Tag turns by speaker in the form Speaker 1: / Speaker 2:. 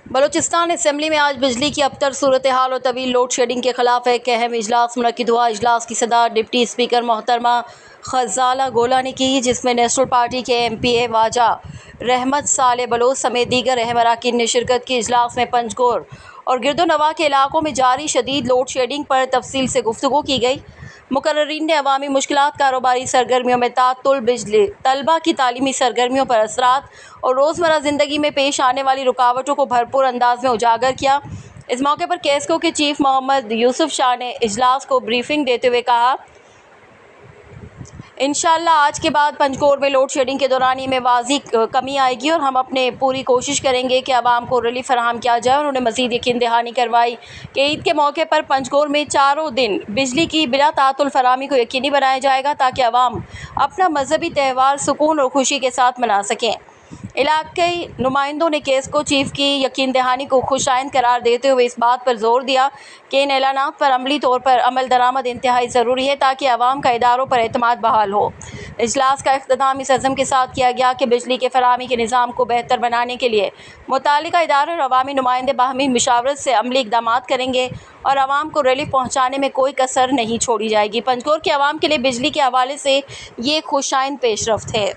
Speaker 1: Balochistan assembly में आज बिजली की अबतर सूरत हाल और तवील लोड शेडिंग के खिलाफ एक अहम इजलास मुनक्किद हुआ। इजलास की सदारत डिप्टी स्पीकर मोहतरमा खजाला गोला ने की, जिसमें नेशनल पार्टी के MPA वाजा रहमत साले बलोच समेत दीगर अहम अराकीन ने शिरकत की। इजलास में पंजगोर और गिरदोनवा के इलाकों में जारी शदीद लोड शेडिंग पर तफसील से गुफ्तगू की गई। मुकर्ररीन ने अवामी मुश्किलात, कारोबारी सरगर्मियों में तातुल, बिजली, तलबा की तालीमी सरगर्मियों पर असरात और रोज़मर्रा ज़िंदगी में पेश आने वाली रुकावटों को भरपूर अंदाज में उजागर किया। इस मौके पर केस्को के चीफ मोहम्मद यूसुफ शाह ने इजलास को ब्रीफिंग देते हुए कहा, इंशाअल्लाह आज के बाद पंजकोर में लोड शेडिंग के दौरान में वाज़ी कमी आएगी और हम अपने पूरी कोशिश करेंगे कि आवाम को रिलीफ फराहम किया जाए। उन्होंने मज़ीद यकीन दहानी करवाई कि ईद के मौके पर पंजकोर में चारों दिन बिजली की बिला तातुल फराहमी को यकीनी बनाया जाएगा ताकि आवाम अपना मजहबी त्यौहार सुकून और खुशी के साथ मना सकें। इलाक़ाई नुमाइंदों ने केस्को चीफ की यकीन दहानी को खुशाइंद करार देते हुए इस बात पर जोर दिया कि इन ऐलानात पर अमली तौर पर अमल दरामद इंतहाई ज़रूरी है ताकि आवाम का इदारों पर एतमाद बहाल हो। इजलास का इख्तिताम इस अज़म के साथ किया गया कि बिजली के फराहमी के निज़ाम को बेहतर बनाने के लिए मुतालिका इदारे और अवामी नुमाइंदे बाहमी मुशावरत से अमली इक़दामात करेंगे और आवाम को रिलीफ पहुँचाने में कोई कसर नहीं छोड़ी जाएगी। पंजकोर के आवाम के लिए बिजली के हवाले से ये खुशाइंद पेशरफ्त है।